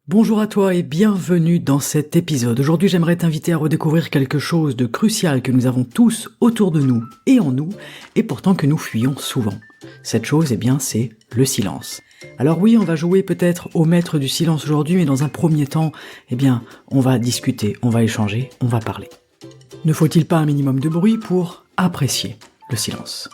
Bonjour à toi et bienvenue dans cet épisode. Aujourd'hui, j'aimerais t'inviter à redécouvrir quelque chose de crucial que nous avons tous autour de nous et en nous, et pourtant que nous fuyons souvent. Cette chose, c'est le silence. Alors oui, on va jouer peut-être au maître du silence aujourd'hui, mais dans un premier temps, on va discuter, on va échanger, on va parler. Ne faut-il pas un minimum de bruit pour apprécier le silence ?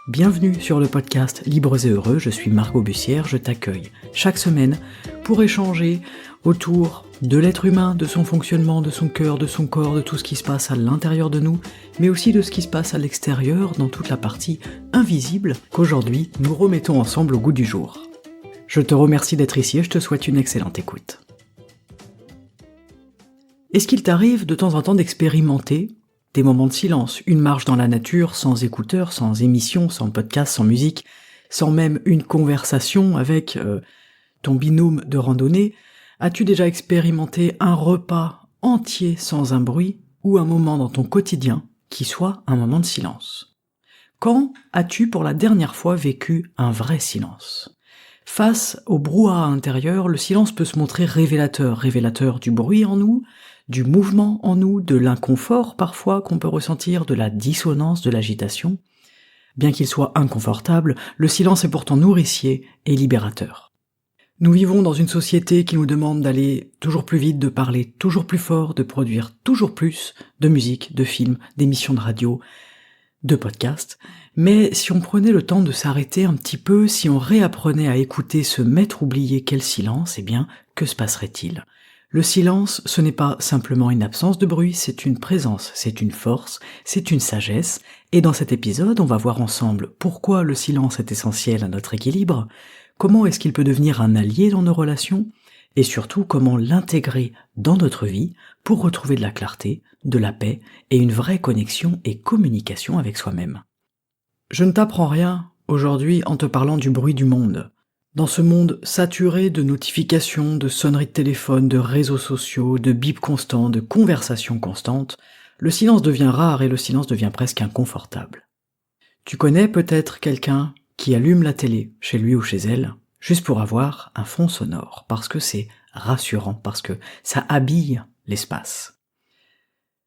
Bienvenue sur le podcast Libres et Heureux, je suis Margot Bussière, je t'accueille chaque semaine pour échanger autour de l'être humain, de son fonctionnement, de son cœur, de son corps, de tout ce qui se passe à l'intérieur de nous, mais aussi de ce qui se passe à l'extérieur, dans toute la partie invisible qu'aujourd'hui nous remettons ensemble au goût du jour. Je te remercie d'être ici et je te souhaite une excellente écoute. Est-ce qu'il t'arrive de temps en temps d'expérimenter des moments de silence, une marche dans la nature, sans écouteurs, sans émissions, sans podcast, sans musique, sans même une conversation avec ton binôme de randonnée? As-tu déjà expérimenté un repas entier sans un bruit ou un moment dans ton quotidien qui soit un moment de silence? Quand as-tu pour la dernière fois vécu un vrai silence? Face au brouhaha intérieur, le silence peut se montrer révélateur du bruit en nous, du mouvement en nous, de l'inconfort parfois qu'on peut ressentir, de la dissonance, de l'agitation. Bien qu'il soit inconfortable, le silence est pourtant nourricier et libérateur. Nous vivons dans une société qui nous demande d'aller toujours plus vite, de parler toujours plus fort, de produire toujours plus de musique, de films, d'émissions de radio, de podcasts. Mais si on prenait le temps de s'arrêter un petit peu, si on réapprenait à écouter ce maître oublié qu'est le silence, que se passerait-il ? Le silence, ce n'est pas simplement une absence de bruit, c'est une présence, c'est une force, c'est une sagesse, et dans cet épisode, on va voir ensemble pourquoi le silence est essentiel à notre équilibre, comment est-ce qu'il peut devenir un allié dans nos relations, et surtout comment l'intégrer dans notre vie pour retrouver de la clarté, de la paix et une vraie connexion et communication avec soi-même. Je ne t'apprends rien aujourd'hui en te parlant du bruit du monde. Dans ce monde saturé de notifications, de sonneries de téléphone, de réseaux sociaux, de bips constants, de conversations constantes, le silence devient rare et le silence devient presque inconfortable. Tu connais peut-être quelqu'un qui allume la télé, chez lui ou chez elle, juste pour avoir un fond sonore, parce que c'est rassurant, parce que ça habille l'espace.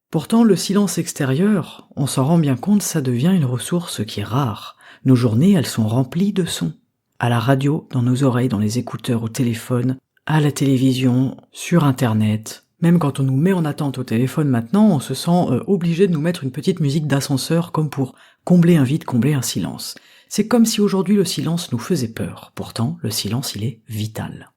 Pourtant, le silence extérieur, on s'en rend bien compte, ça devient une ressource qui est rare. Nos journées, elles sont remplies de sons. À la radio, dans nos oreilles, dans les écouteurs, au téléphone, à la télévision, sur Internet. Même quand on nous met en attente au téléphone maintenant, on se sent obligé de nous mettre une petite musique d'ascenseur comme pour combler un vide, combler un silence. C'est comme si aujourd'hui le silence nous faisait peur. Pourtant, le silence, il est vital.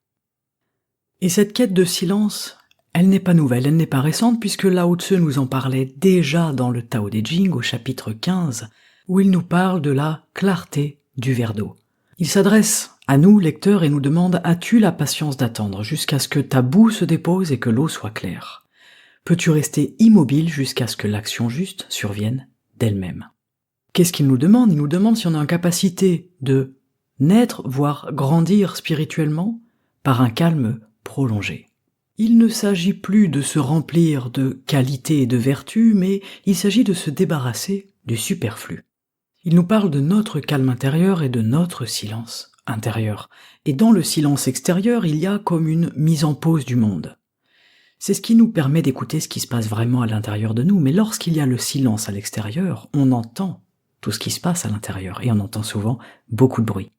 Et cette quête de silence, elle n'est pas nouvelle, elle n'est pas récente, puisque Lao Tse nous en parlait déjà dans le Tao Te Ching au chapitre 15, où il nous parle de la clarté du verre d'eau. Il s'adresse à nous, lecteurs, et nous demande « As-tu la patience d'attendre jusqu'à ce que ta boue se dépose et que l'eau soit claire ? Peux-tu rester immobile jusqu'à ce que l'action juste survienne d'elle-même » Qu'est-ce qu'il nous demande ? Il nous demande si on a une capacité de naître, voire grandir spirituellement, par un calme prolongé. Il ne s'agit plus de se remplir de qualités et de vertus, mais il s'agit de se débarrasser du superflu. Il nous parle de notre calme intérieur et de notre silence intérieur. Et dans le silence extérieur, il y a comme une mise en pause du monde. C'est ce qui nous permet d'écouter ce qui se passe vraiment à l'intérieur de nous, mais lorsqu'il y a le silence à l'extérieur, on entend tout ce qui se passe à l'intérieur, et on entend souvent beaucoup de bruit.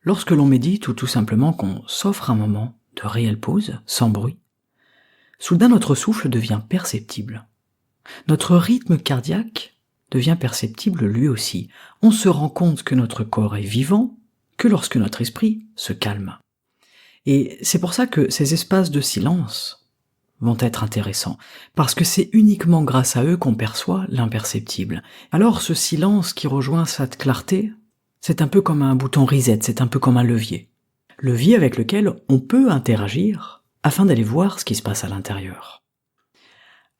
Lorsque l'on médite, ou tout simplement qu'on s'offre un moment de réelle pause, sans bruit, soudain notre souffle devient perceptible. Notre rythme cardiaque devient perceptible lui aussi. On se rend compte que notre corps est vivant que lorsque notre esprit se calme. Et c'est pour ça que ces espaces de silence vont être intéressants, parce que c'est uniquement grâce à eux qu'on perçoit l'imperceptible. Alors ce silence qui rejoint cette clarté, c'est un peu comme un bouton reset, c'est un peu comme un levier. Levier avec lequel on peut interagir afin d'aller voir ce qui se passe à l'intérieur.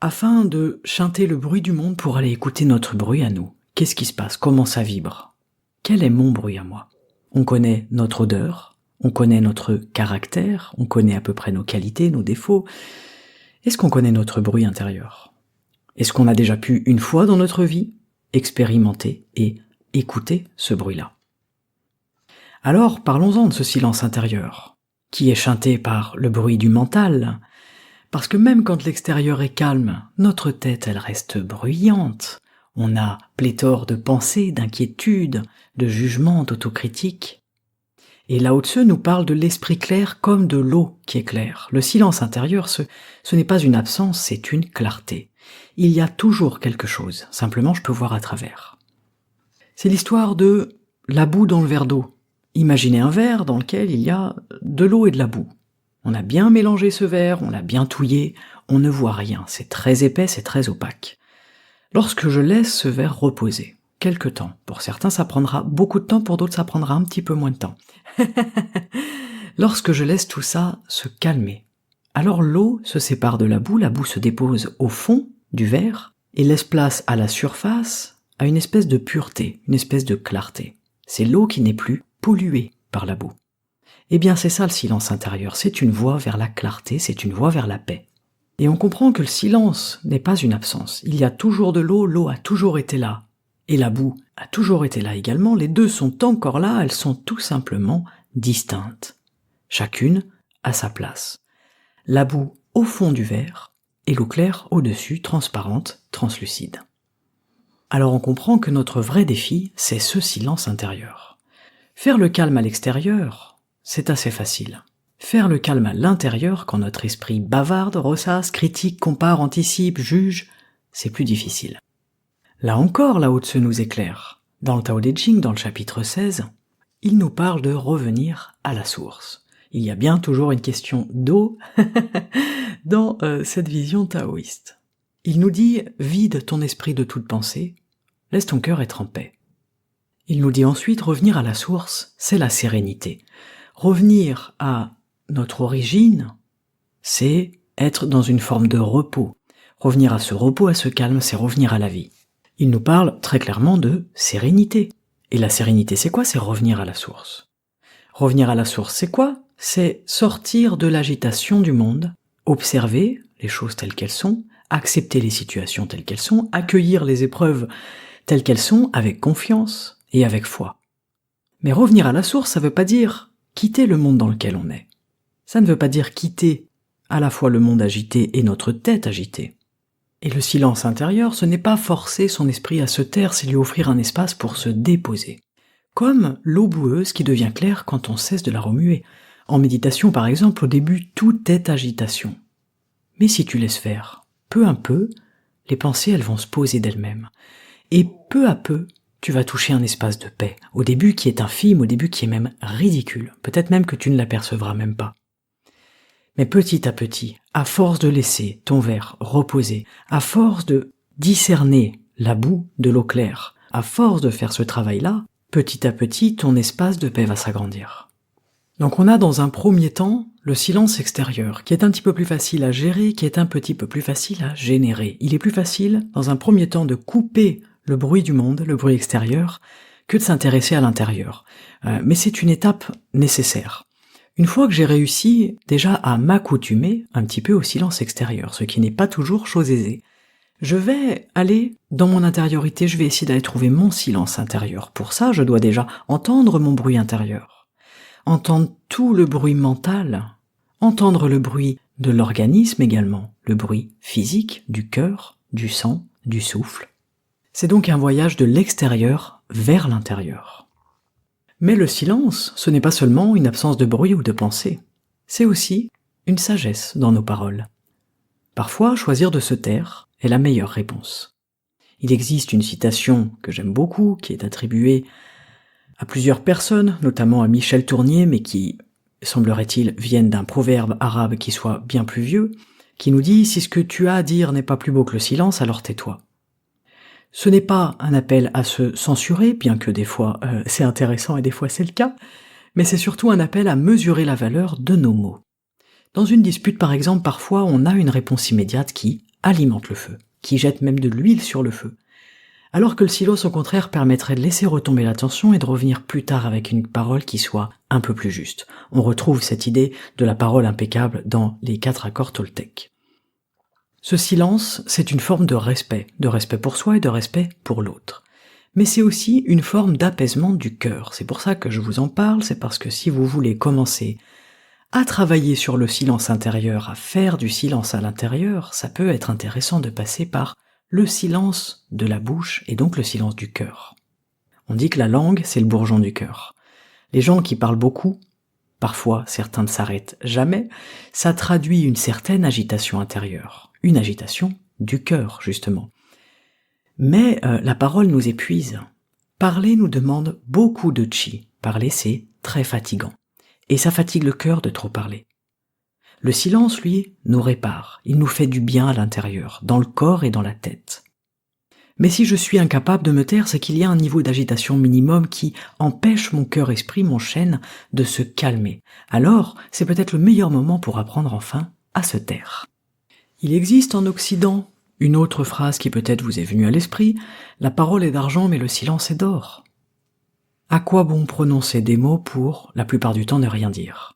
Afin de chanter le bruit du monde pour aller écouter notre bruit à nous. Qu'est-ce qui se passe ? Comment ça vibre ? Quel est mon bruit à moi ? On connaît notre odeur, on connaît notre caractère, on connaît à peu près nos qualités, nos défauts. Est-ce qu'on connaît notre bruit intérieur ? Est-ce qu'on a déjà pu, une fois dans notre vie, expérimenter et écouter ce bruit-là ? Alors, parlons-en de ce silence intérieur. qui est chanté par le bruit du mental, parce que même quand l'extérieur est calme, notre tête, elle reste bruyante. On a pléthore de pensées, d'inquiétudes, de jugements, d'autocritiques. Et Lao Tse nous parle de l'esprit clair comme de l'eau qui est claire. Le silence intérieur, ce n'est pas une absence, c'est une clarté. Il y a toujours quelque chose, simplement je peux voir à travers. C'est l'histoire de la boue dans le verre d'eau. Imaginez un verre dans lequel il y a de l'eau et de la boue. On a bien mélangé ce verre, on l'a bien touillé, on ne voit rien, c'est très épais, c'est très opaque. Lorsque je laisse ce verre reposer, quelque temps, pour certains ça prendra beaucoup de temps, pour d'autres ça prendra un petit peu moins de temps. Lorsque je laisse tout ça se calmer, alors l'eau se sépare de la boue se dépose au fond du verre et laisse place à la surface, à une espèce de pureté, une espèce de clarté. C'est l'eau qui n'est plus polluée par la boue. Eh bien c'est ça le silence intérieur, c'est une voie vers la clarté, c'est une voie vers la paix. Et on comprend que le silence n'est pas une absence, il y a toujours de l'eau, l'eau a toujours été là, et la boue a toujours été là également, les deux sont encore là, elles sont tout simplement distinctes. Chacune à sa place. La boue au fond du verre, et l'eau claire au-dessus, transparente, translucide. Alors on comprend que notre vrai défi, c'est ce silence intérieur. Faire le calme à l'extérieur, c'est assez facile. Faire le calme à l'intérieur, quand notre esprit bavarde, ressasse, critique, compare, anticipe, juge, c'est plus difficile. Là encore, Lao Tse nous éclaire. Dans le Tao Te Ching, dans le chapitre 16, il nous parle de revenir à la source. Il y a bien toujours une question d'eau dans cette vision taoïste. Il nous dit « Vide ton esprit de toute pensée, laisse ton cœur être en paix ». Il nous dit ensuite « Revenir à la source, c'est la sérénité ». Revenir à notre origine, c'est être dans une forme de repos. Revenir à ce repos, à ce calme, c'est revenir à la vie. Il nous parle très clairement de sérénité. Et la sérénité, c'est quoi? C'est revenir à la source. Revenir à la source, c'est quoi? C'est sortir de l'agitation du monde, observer les choses telles qu'elles sont, accepter les situations telles qu'elles sont, accueillir les épreuves telles qu'elles sont avec confiance et avec foi. Mais revenir à la source, ça veut pas dire quitter le monde dans lequel on est. Ça ne veut pas dire quitter à la fois le monde agité et notre tête agitée. Et le silence intérieur, ce n'est pas forcer son esprit à se taire, c'est lui offrir un espace pour se déposer. Comme l'eau boueuse qui devient claire quand on cesse de la remuer. En méditation, par exemple, au début, tout est agitation. Mais si tu laisses faire, peu à peu, les pensées, elles vont se poser d'elles-mêmes. Et peu à peu, tu vas toucher un espace de paix, au début qui est infime, au début qui est même ridicule, peut-être même que tu ne l'apercevras même pas. Mais petit à petit, à force de laisser ton verre reposer, à force de discerner la boue de l'eau claire, à force de faire ce travail-là, petit à petit, ton espace de paix va s'agrandir. Donc on a dans un premier temps le silence extérieur, qui est un petit peu plus facile à gérer, qui est un petit peu plus facile à générer. Il est plus facile, dans un premier temps, de couper le bruit du monde, le bruit extérieur, que de s'intéresser à l'intérieur. Mais c'est une étape nécessaire. Une fois que j'ai réussi déjà à m'accoutumer un petit peu au silence extérieur, ce qui n'est pas toujours chose aisée, je vais aller dans mon intériorité, je vais essayer d'aller trouver mon silence intérieur. Pour ça, je dois déjà entendre mon bruit intérieur, entendre tout le bruit mental, entendre le bruit de l'organisme également, le bruit physique, du cœur, du sang, du souffle. C'est donc un voyage de l'extérieur vers l'intérieur. Mais le silence, ce n'est pas seulement une absence de bruit ou de pensée, c'est aussi une sagesse dans nos paroles. Parfois, choisir de se taire est la meilleure réponse. Il existe une citation que j'aime beaucoup, qui est attribuée à plusieurs personnes, notamment à Michel Tournier, mais qui, semblerait-il, vienne d'un proverbe arabe qui soit bien plus vieux, qui nous dit « Si ce que tu as à dire n'est pas plus beau que le silence, alors tais-toi ». Ce n'est pas un appel à se censurer, bien que des fois c'est intéressant et des fois c'est le cas, mais c'est surtout un appel à mesurer la valeur de nos mots. Dans une dispute par exemple, parfois on a une réponse immédiate qui alimente le feu, qui jette même de l'huile sur le feu, alors que le silence au contraire permettrait de laisser retomber la tension et de revenir plus tard avec une parole qui soit un peu plus juste. On retrouve cette idée de la parole impeccable dans les 4 accords toltèques. Ce silence, c'est une forme de respect pour soi et de respect pour l'autre. Mais c'est aussi une forme d'apaisement du cœur. C'est pour ça que je vous en parle, c'est parce que si vous voulez commencer à travailler sur le silence intérieur, à faire du silence à l'intérieur, ça peut être intéressant de passer par le silence de la bouche et donc le silence du cœur. On dit que la langue, c'est le bourgeon du cœur. Les gens qui parlent beaucoup, parfois certains ne s'arrêtent jamais, ça traduit une certaine agitation intérieure, une agitation du cœur justement. Mais la parole nous épuise. Parler nous demande beaucoup de chi. Parler, c'est très fatigant. Et ça fatigue le cœur de trop parler. Le silence, lui, nous répare. Il nous fait du bien à l'intérieur, dans le corps et dans la tête. Mais si je suis incapable de me taire, c'est qu'il y a un niveau d'agitation minimum qui empêche mon cœur-esprit, mon chêne, de se calmer. Alors, c'est peut-être le meilleur moment pour apprendre enfin à se taire. Il existe en Occident une autre phrase qui peut-être vous est venue à l'esprit, la parole est d'argent mais le silence est d'or. À quoi bon prononcer des mots pour, la plupart du temps, ne rien dire?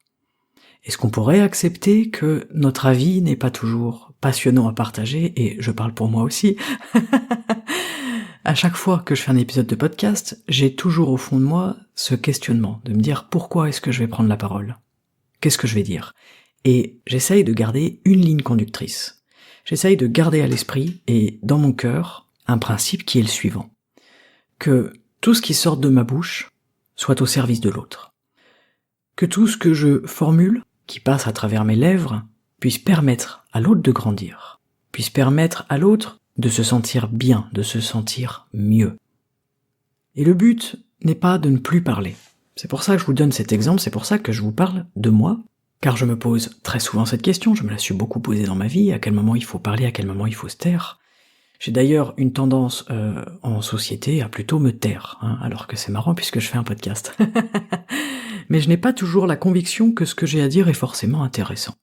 Est-ce qu'on pourrait accepter que notre avis n'est pas toujours passionnant à partager, et je parle pour moi aussi? À chaque fois que je fais un épisode de podcast, j'ai toujours au fond de moi ce questionnement, de me dire pourquoi est-ce que je vais prendre la parole? Qu'est-ce que je vais dire? Et j'essaye de garder une ligne conductrice. J'essaye de garder à l'esprit, et dans mon cœur, un principe qui est le suivant. Que tout ce qui sort de ma bouche soit au service de l'autre. Que tout ce que je formule, qui passe à travers mes lèvres, puisse permettre à l'autre de grandir, puisse permettre à l'autre de se sentir bien, de se sentir mieux. Et le but n'est pas de ne plus parler. C'est pour ça que je vous donne cet exemple, c'est pour ça que je vous parle de moi, car je me pose très souvent cette question, je me la suis beaucoup posée dans ma vie, à quel moment il faut parler, à quel moment il faut se taire. J'ai d'ailleurs une tendance en société à plutôt me taire, alors que c'est marrant puisque je fais un podcast. Mais je n'ai pas toujours la conviction que ce que j'ai à dire est forcément intéressant.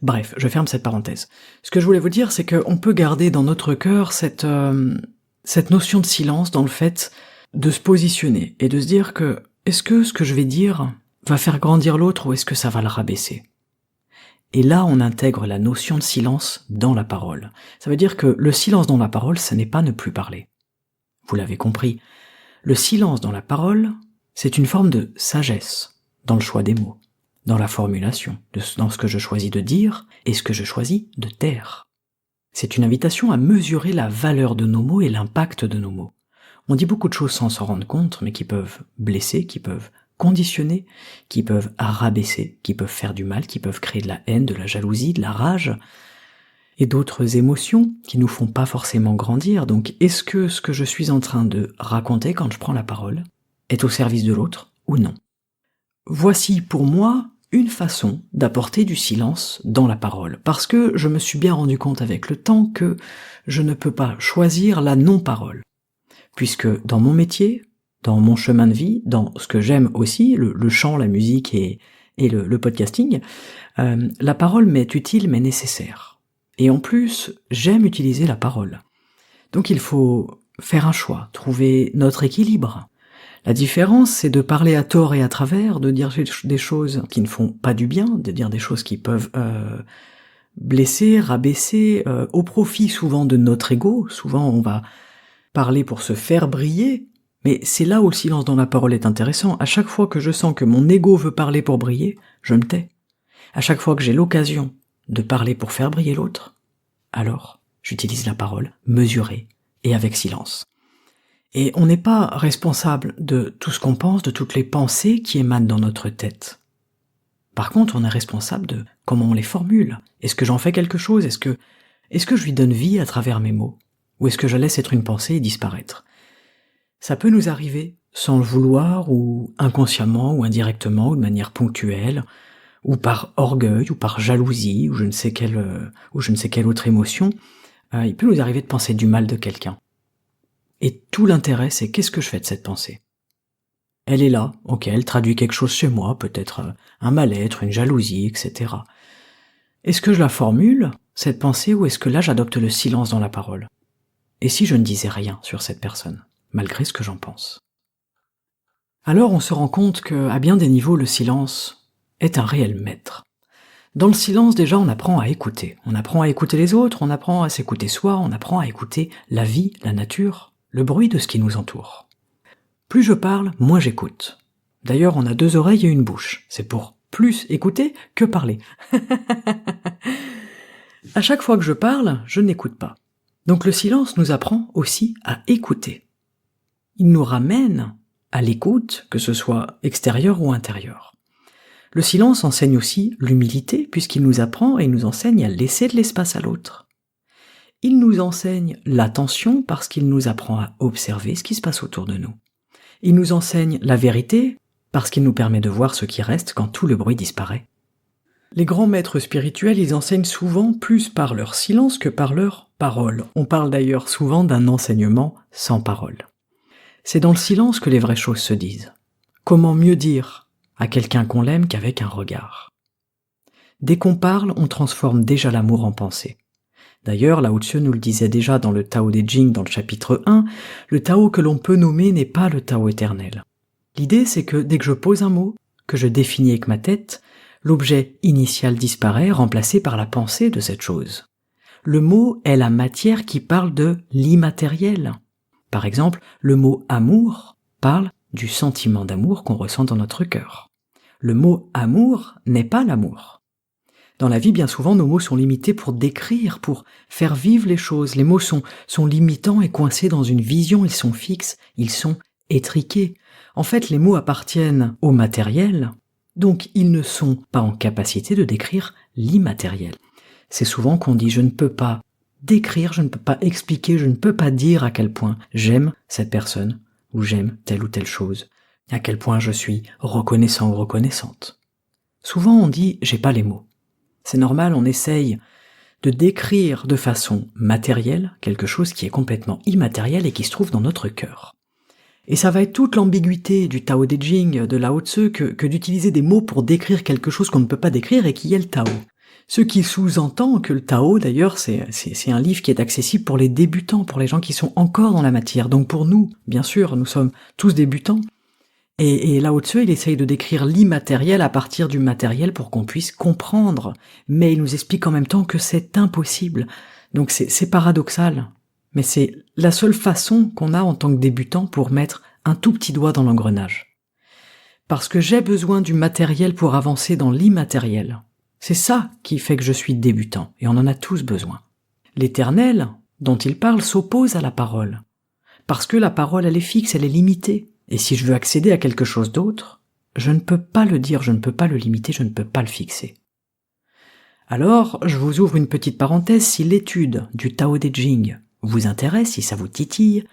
Bref, je ferme cette parenthèse. Ce que je voulais vous dire, c'est qu'on peut garder dans notre cœur cette notion de silence dans le fait de se positionner et de se dire que est-ce que ce que je vais dire va faire grandir l'autre ou est-ce que ça va le rabaisser? Et là, on intègre la notion de silence dans la parole. Ça veut dire que le silence dans la parole, ce n'est pas ne plus parler. Vous l'avez compris. Le silence dans la parole, c'est une forme de sagesse dans le choix des mots, dans la formulation, dans ce que je choisis de dire et ce que je choisis de taire. C'est une invitation à mesurer la valeur de nos mots et l'impact de nos mots. On dit beaucoup de choses sans s'en rendre compte, mais qui peuvent blesser, qui peuvent conditionner, qui peuvent rabaisser, qui peuvent faire du mal, qui peuvent créer de la haine, de la jalousie, de la rage, et d'autres émotions qui nous font pas forcément grandir. Donc est-ce que ce que je suis en train de raconter quand je prends la parole est au service de l'autre ou non? Voici pour moi une façon d'apporter du silence dans la parole, parce que je me suis bien rendu compte avec le temps que je ne peux pas choisir la non-parole, puisque dans mon métier, dans mon chemin de vie, dans ce que j'aime aussi, le chant, la musique et le podcasting, la parole m'est utile mais nécessaire. Et en plus, j'aime utiliser la parole. Donc il faut faire un choix, trouver notre équilibre. La différence, c'est de parler à tort et à travers, de dire des choses qui ne font pas du bien, de dire des choses qui peuvent blesser, rabaisser, au profit souvent de notre ego. Souvent on va parler pour se faire briller, mais c'est là où le silence dans la parole est intéressant. À chaque fois que je sens que mon ego veut parler pour briller, je me tais. À chaque fois que j'ai l'occasion de parler pour faire briller l'autre, alors j'utilise la parole mesurée et avec silence. Et on n'est pas responsable de tout ce qu'on pense, de toutes les pensées qui émanent dans notre tête. Par contre, on est responsable de comment on les formule. Est-ce que j'en fais quelque chose? Est-ce que je lui donne vie à travers mes mots? Ou est-ce que je laisse être une pensée et disparaître? Ça peut nous arriver sans le vouloir, ou inconsciemment, ou indirectement, ou de manière ponctuelle, ou par orgueil, ou par jalousie, ou je ne sais quelle autre émotion. Il peut nous arriver de penser du mal de quelqu'un. Et tout l'intérêt, c'est qu'est-ce que je fais de cette pensée? Elle est là, ok, elle traduit quelque chose chez moi, peut-être un mal-être, une jalousie, etc. Est-ce que je la formule, cette pensée, ou est-ce que là j'adopte le silence dans la parole? Et si je ne disais rien sur cette personne, malgré ce que j'en pense? Alors on se rend compte que, à bien des niveaux, le silence est un réel maître. Dans le silence, déjà, on apprend à écouter. On apprend à écouter les autres, on apprend à s'écouter soi, on apprend à écouter la vie, la nature, le bruit de ce qui nous entoure. Plus je parle, moins j'écoute. D'ailleurs, on a 2 oreilles et une bouche. C'est pour plus écouter que parler. À chaque fois que je parle, je n'écoute pas. Donc le silence nous apprend aussi à écouter. Il nous ramène à l'écoute, que ce soit extérieure ou intérieure. Le silence enseigne aussi l'humilité, puisqu'il nous apprend et nous enseigne à laisser de l'espace à l'autre. Il nous enseigne l'attention, parce qu'il nous apprend à observer ce qui se passe autour de nous. Il nous enseigne la vérité, parce qu'il nous permet de voir ce qui reste quand tout le bruit disparaît. Les grands maîtres spirituels, ils enseignent souvent plus par leur silence que par leur parole. On parle d'ailleurs souvent d'un enseignement sans parole. C'est dans le silence que les vraies choses se disent. Comment mieux dire à quelqu'un qu'on l'aime qu'avec un regard? Dès qu'on parle, on transforme déjà l'amour en pensée. D'ailleurs, Lao Tzu nous le disait déjà dans le Tao Te Ching dans le chapitre 1, le Tao que l'on peut nommer n'est pas le Tao éternel. L'idée, c'est que dès que je pose un mot, que je définis avec ma tête, l'objet initial disparaît, remplacé par la pensée de cette chose. Le mot est la matière qui parle de l'immatériel. Par exemple, le mot amour parle du sentiment d'amour qu'on ressent dans notre cœur. Le mot amour n'est pas l'amour. Dans la vie, bien souvent, nos mots sont limités pour décrire, pour faire vivre les choses. Les mots sont limitants et coincés dans une vision, ils sont fixes, ils sont étriqués. En fait, les mots appartiennent au matériel, donc ils ne sont pas en capacité de décrire l'immatériel. C'est souvent qu'on dit « je ne peux pas décrire, je ne peux pas expliquer, je ne peux pas dire à quel point j'aime cette personne ou j'aime telle ou telle chose, à quel point je suis reconnaissant ou reconnaissante ». Souvent on dit « j'ai pas les mots ». C'est normal, on essaye de décrire de façon matérielle quelque chose qui est complètement immatériel et qui se trouve dans notre cœur. Et ça va être toute l'ambiguïté du Tao Te Ching, de Lao Tzu, que d'utiliser des mots pour décrire quelque chose qu'on ne peut pas décrire et qui est le Tao. Ce qui sous-entend que le Tao, d'ailleurs, c'est un livre qui est accessible pour les débutants, pour les gens qui sont encore dans la matière. Donc pour nous, bien sûr, nous sommes tous débutants. Et Lao Tzu, il essaye de décrire l'immatériel à partir du matériel pour qu'on puisse comprendre. Mais il nous explique en même temps que c'est impossible. Donc c'est paradoxal. Mais c'est la seule façon qu'on a en tant que débutant pour mettre un tout petit doigt dans l'engrenage. Parce que j'ai besoin du matériel pour avancer dans l'immatériel. C'est ça qui fait que je suis débutant, et on en a tous besoin. L'éternel, dont il parle, s'oppose à la parole. Parce que la parole, elle est fixe, elle est limitée. Et si je veux accéder à quelque chose d'autre, je ne peux pas le dire, je ne peux pas le limiter, je ne peux pas le fixer. Alors, je vous ouvre une petite parenthèse, si l'étude du Tao Te Ching vous intéresse, si ça vous titille,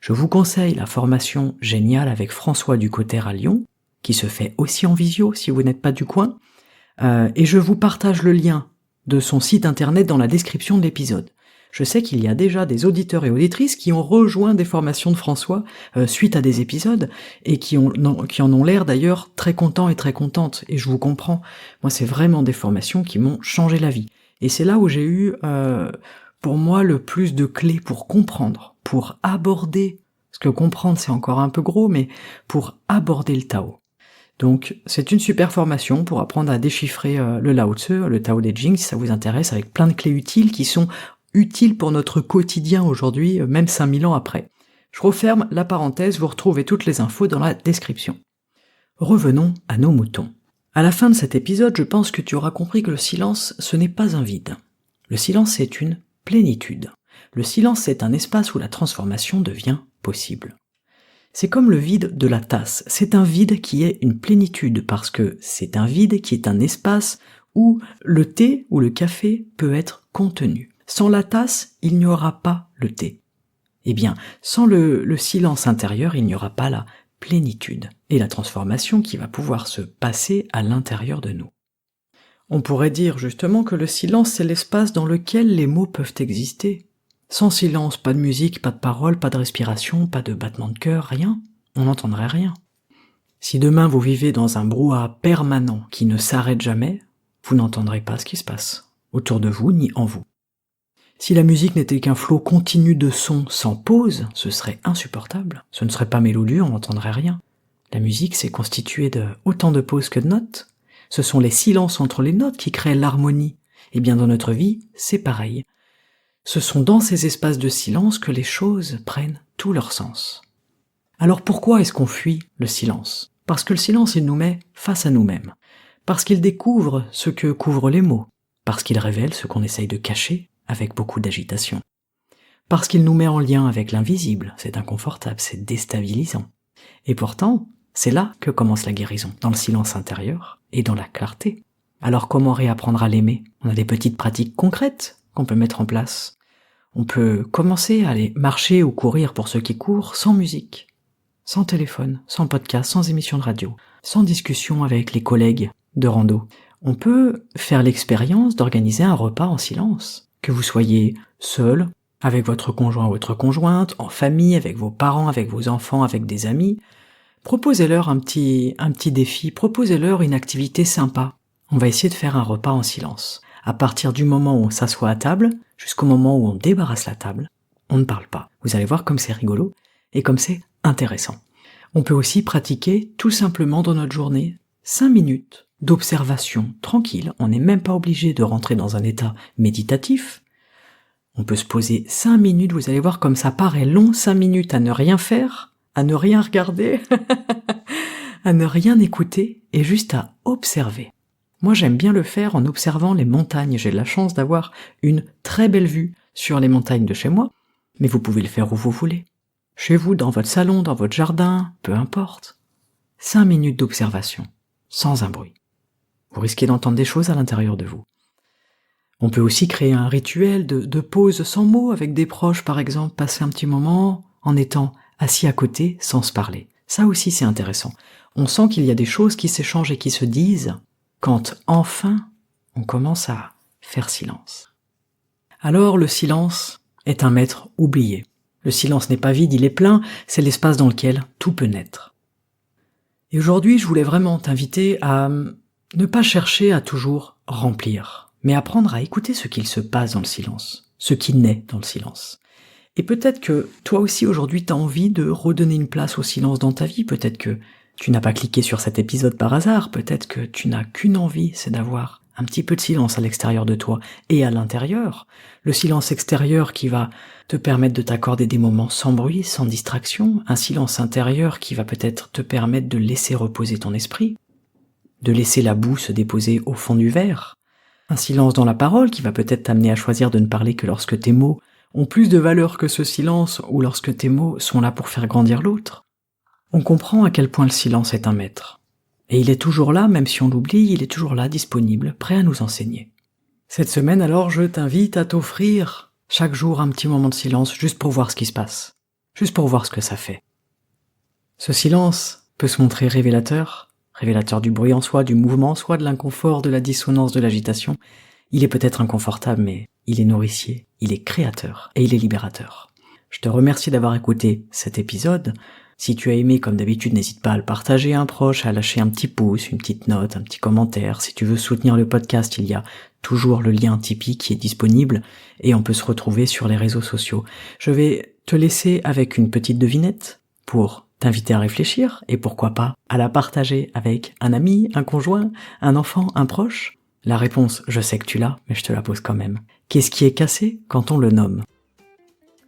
je vous conseille la formation géniale avec François Ducotter à Lyon, qui se fait aussi en visio si vous n'êtes pas du coin, et je vous partage le lien de son site internet dans la description de l'épisode. Je sais qu'il y a déjà des auditeurs et auditrices qui ont rejoint des formations de François suite à des épisodes et qui en ont l'air d'ailleurs très contents et très contentes, et je vous comprends. Moi, c'est vraiment des formations qui m'ont changé la vie. Et c'est là où j'ai eu, pour moi, le plus de clés pour comprendre, pour aborder, parce que comprendre c'est encore un peu gros, mais pour aborder le Tao. Donc c'est une super formation pour apprendre à déchiffrer le Lao Tzu, le Tao Te Ching, si ça vous intéresse, avec plein de clés utiles qui sont utiles pour notre quotidien aujourd'hui, même 5000 ans après. Je referme la parenthèse, vous retrouvez toutes les infos dans la description. Revenons à nos moutons. À la fin de cet épisode, je pense que tu auras compris que le silence, ce n'est pas un vide. Le silence, c'est une plénitude. Le silence, c'est un espace où la transformation devient possible. C'est comme le vide de la tasse, c'est un vide qui est une plénitude, parce que c'est un vide qui est un espace où le thé ou le café peut être contenu. Sans la tasse, il n'y aura pas le thé. Eh bien, sans le silence intérieur, il n'y aura pas la plénitude et la transformation qui va pouvoir se passer à l'intérieur de nous. On pourrait dire justement que le silence, c'est l'espace dans lequel les mots peuvent exister. Sans silence, pas de musique, pas de parole, pas de respiration, pas de battement de cœur, rien. On n'entendrait rien. Si demain vous vivez dans un brouhaha permanent qui ne s'arrête jamais, vous n'entendrez pas ce qui se passe, autour de vous ni en vous. Si la musique n'était qu'un flot continu de sons sans pause, ce serait insupportable. Ce ne serait pas mélodieux, on n'entendrait rien. La musique, c'est constitué de autant de pauses que de notes. Ce sont les silences entre les notes qui créent l'harmonie. Et bien dans notre vie, c'est pareil. Ce sont dans ces espaces de silence que les choses prennent tout leur sens. Alors pourquoi est-ce qu'on fuit le silence ? Parce que le silence, il nous met face à nous-mêmes. parce qu'il découvre ce que couvrent les mots, parce qu'il révèle ce qu'on essaye de cacher avec beaucoup d'agitation, parce qu'il nous met en lien avec l'invisible, c'est inconfortable, c'est déstabilisant. Et pourtant, c'est là que commence la guérison, dans le silence intérieur et dans la clarté. Alors comment réapprendre à l'aimer ? On a des petites pratiques concrètes qu'on peut mettre en place. On peut commencer à aller marcher ou courir pour ceux qui courent sans musique, sans téléphone, sans podcast, sans émission de radio, sans discussion avec les collègues de rando. On peut faire l'expérience d'organiser un repas en silence, que vous soyez seul, avec votre conjoint ou votre conjointe, en famille, avec vos parents, avec vos enfants, avec des amis. Proposez-leur un petit défi, proposez-leur une activité sympa. On va essayer de faire un repas en silence. À partir du moment où on s'assoit à table, jusqu'au moment où on débarrasse la table, on ne parle pas. Vous allez voir comme c'est rigolo et comme c'est intéressant. On peut aussi pratiquer tout simplement dans notre journée 5 minutes d'observation tranquille. On n'est même pas obligé de rentrer dans un état méditatif. On peut se poser 5 minutes, vous allez voir comme ça paraît long, 5 minutes à ne rien faire, à ne rien regarder, à ne rien écouter et juste à observer. Moi, j'aime bien le faire en observant les montagnes. J'ai la chance d'avoir une très belle vue sur les montagnes de chez moi, mais vous pouvez le faire où vous voulez. Chez vous, dans votre salon, dans votre jardin, peu importe. 5 minutes d'observation, sans un bruit. Vous risquez d'entendre des choses à l'intérieur de vous. On peut aussi créer un rituel de pause sans mots avec des proches, par exemple, passer un petit moment en étant assis à côté sans se parler. Ça aussi, c'est intéressant. On sent qu'il y a des choses qui s'échangent et qui se disent quand enfin on commence à faire silence. Alors le silence est un maître oublié. Le silence n'est pas vide, il est plein, c'est l'espace dans lequel tout peut naître. Et aujourd'hui, je voulais vraiment t'inviter à ne pas chercher à toujours remplir, mais apprendre à écouter ce qu'il se passe dans le silence, ce qui naît dans le silence. Et peut-être que toi aussi aujourd'hui t'as envie de redonner une place au silence dans ta vie, peut-être que tu n'as pas cliqué sur cet épisode par hasard, peut-être que tu n'as qu'une envie, c'est d'avoir un petit peu de silence à l'extérieur de toi et à l'intérieur. Le silence extérieur qui va te permettre de t'accorder des moments sans bruit, sans distraction, un silence intérieur qui va peut-être te permettre de laisser reposer ton esprit, de laisser la boue se déposer au fond du verre, un silence dans la parole qui va peut-être t'amener à choisir de ne parler que lorsque tes mots ont plus de valeur que ce silence ou lorsque tes mots sont là pour faire grandir l'autre. On comprend à quel point le silence est un maître. Et il est toujours là, même si on l'oublie, il est toujours là, disponible, prêt à nous enseigner. Cette semaine, alors, je t'invite à t'offrir chaque jour un petit moment de silence, juste pour voir ce qui se passe, juste pour voir ce que ça fait. Ce silence peut se montrer révélateur du bruit en soi, du mouvement en soi, de l'inconfort, de la dissonance, de l'agitation. Il est peut-être inconfortable, mais il est nourricier, il est créateur et il est libérateur. Je te remercie d'avoir écouté cet épisode. Si tu as aimé, comme d'habitude, n'hésite pas à le partager à un proche, à lâcher un petit pouce, une petite note, un petit commentaire. Si tu veux soutenir le podcast, il y a toujours le lien Tipeee qui est disponible et on peut se retrouver sur les réseaux sociaux. Je vais te laisser avec une petite devinette pour t'inviter à réfléchir et pourquoi pas à la partager avec un ami, un conjoint, un enfant, un proche. La réponse, je sais que tu l'as, mais je te la pose quand même. Qu'est-ce qui est cassé quand on le nomme ?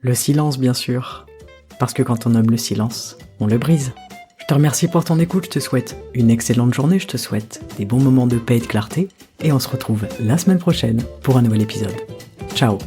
Le silence, bien sûr. Parce que quand on nomme le silence, on le brise. Je te remercie pour ton écoute, je te souhaite une excellente journée, je te souhaite des bons moments de paix et de clarté, et on se retrouve la semaine prochaine pour un nouvel épisode. Ciao!